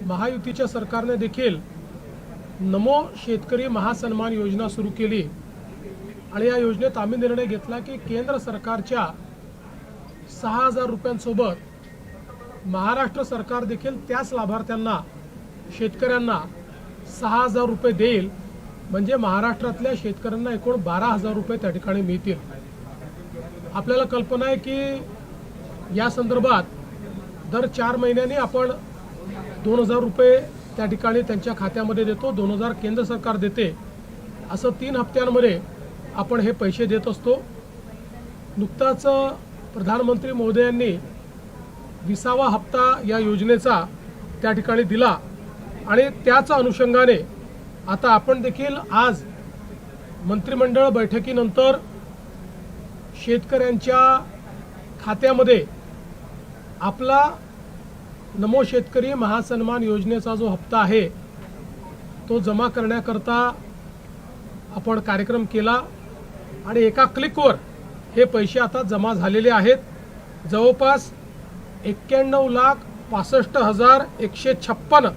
महायुतीच्या सरकारने देखील नमो शेतकरी महासन्मान योजना सुरू केली आणि या योजनेत आम्ही निर्णय घेतला की केंद्र सरकारच्या 6,000 रुपयांसोबत महाराष्ट्र सरकार देखील त्याच लाभार्थ्यांना शेतकऱ्यांना 6,000 रुपये देईल, म्हणजे महाराष्ट्रातल्या शेतकऱ्यांना एकूण 12,000 रुपये त्या ठिकाणी मिळतील। आपल्याला कल्पना आहे की या संदर्भात दर 4 महिन्यांनी आपण 2,000 रुपये त्या ठिकाणी त्यांच्या खात्यामध्ये देतो, 2,000 केंद्र सरकार देते, असं 3 हप्त्यांमध्ये आपण हे पैसे देत असतो। नुकताच प्रधानमंत्री महोदयांनी 20वा हप्ता या योजनेचा त्या ठिकाणी दिला आणि त्याच अनुषंगाने आता आपण देखील आज मंत्रिमंडळ बैठकीनंतर शेतकऱ्यांच्या खात्यामध्ये आपला नमो शेतकरी महासन्मान योजनेचा जो हप्ता आहे तो जमा करण्याकरता आपण कार्यक्रम केला आणि एका क्लिकवर हे पैसे आता जमा झालेले आहेत। जवळपास 91,65,156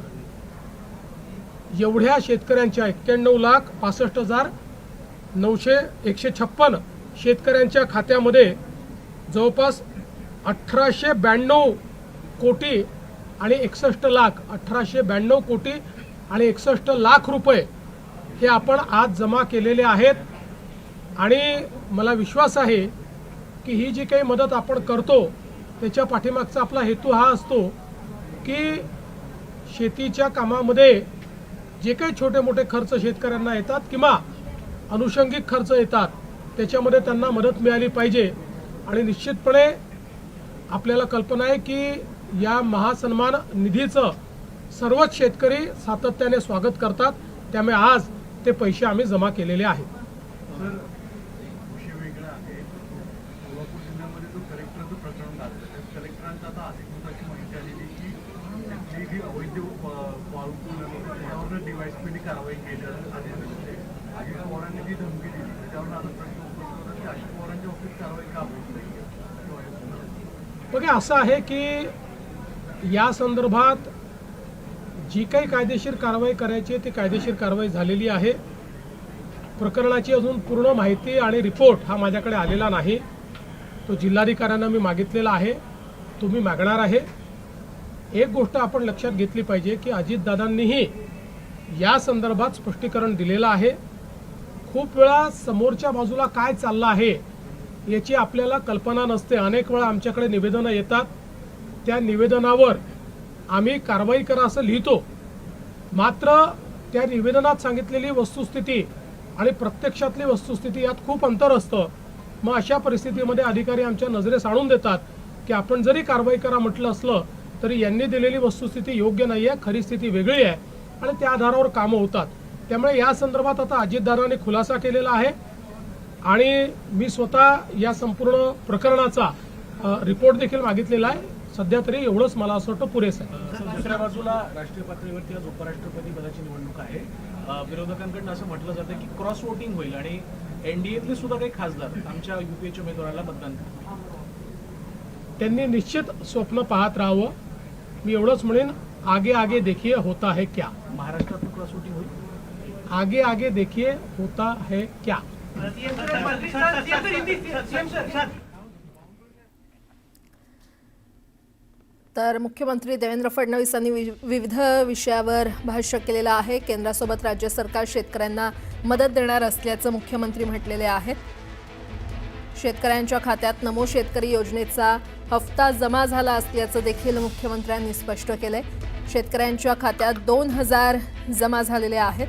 एवढ्या शेतकऱ्यांच्या 91,65,156 शेतकऱ्यांच्या खात्यामध्ये जवळपास 1,892 कोटी आणि 61 लाख 1,892 कोटी आणि 61 लाख रुपये हे आपण आज जमा केलेले आहेत। आणि मला विश्वास आहे की ही जी काही मदत आपण करतो त्याच्या पाठीमागचा आपला हेतू हा असतो की शेतीच्या कामामध्ये जे काही छोटे मोठे खर्च शेतकऱ्यांना येतात किंवा अनुषंगिक खर्च येतात त्याच्यामध्ये त्यांना मदत मिळाली पाहिजे। आणि निश्चितपणे आपल्याला कल्पना आहे की या महासन्मान निधीचं सर्वच शेतकरी सातत्याने स्वागत करतात, त्यामुळे आज ते पैसे आम्ही जमा केलेले आहेत। बघा, असं आहे की या संदर्भात जी काही कायदेशीर कारवाई करायची ती कायदेशीर कारवाई झालेली आहे। प्रकरणाची अजून पूर्ण माहिती आणि रिपोर्ट हा माझ्याकडे आलेला नाही, तो जिल्हाधिकाऱ्यांना मी मागितलेला आहे, तुम्ही मागणार आहे। एक गोष्ट आपण लक्षात घेतली पाहिजे की अजितदादांनीही या संदर्भात स्पष्टीकरण दिलेलं आहे। खूप वेळा समोरच्या बाजूला काय चाललं आहे याची आपल्याला कल्पना नसते। अनेक वेळा आमच्याकडे निवेदनं येतात, त्या निवेदनावर आम्ही कारवाई करा असं लिहितो, मात्र त्या निवेदनात सांगितलेली वस्तुस्थिती आणि प्रत्यक्षातली वस्तुस्थिती यात खूप अंतर असतं। मग अशा परिस्थितीमध्ये अधिकारी आमच्या नजरेस आणून देतात की आपण जरी कारवाई करा म्हटलं असलं तरी यांनी दिलेली वस्तुस्थिती योग्य नाही आहे, खरी स्थिती वेगळी आहे आणि त्या आधारावर कामं होतात। त्यामुळे या संदर्भात आता अजितदादांनी खुलासा केलेला आहे आणि मी स्वतः या संपूर्ण प्रकरणाचा रिपोर्ट देखील मागितलेला आहे। सध्या तरी एवढंच मला असं वाटतं पुरेसं आहे। दुसऱ्या बाजूला राष्ट्रीय पातळीवरती आज उपराष्ट्रपती पदाची निवडणूक आहे। विरोधकांकडून असं म्हटलं जातं की क्रॉस वोटिंग होईल आणि एनडीएतले सुद्धा काही खासदार आमच्या यूपीएच्या उमेदवाराला मतदान करतील। त्यांनी निश्चित स्वप्न पाहत राहावं। मी एवढंच म्हणेन, आगे आगे देखिए होता है क्या। महाराष्ट्रात क्रॉस वोटिंग होईल, आगे आगे देखिए होता है क्या। तर मुख्यमंत्री देवेंद्र फडणवीस यांनी विविध विषयावर भाष्य केलेलं आहे। केंद्रासोबत राज्य सरकार शेतकऱ्यांना मदत देणार असल्याचं मुख्यमंत्री म्हटलेले आहेत। शेतकऱ्यांच्या खात्यात नमो शेतकरी योजनेचा हप्ता जमा झाला असल्याचं देखील मुख्यमंत्र्यांनी स्पष्ट केलंय। शेतकऱ्यांच्या खात्यात 2,000 जमा झालेले आहेत।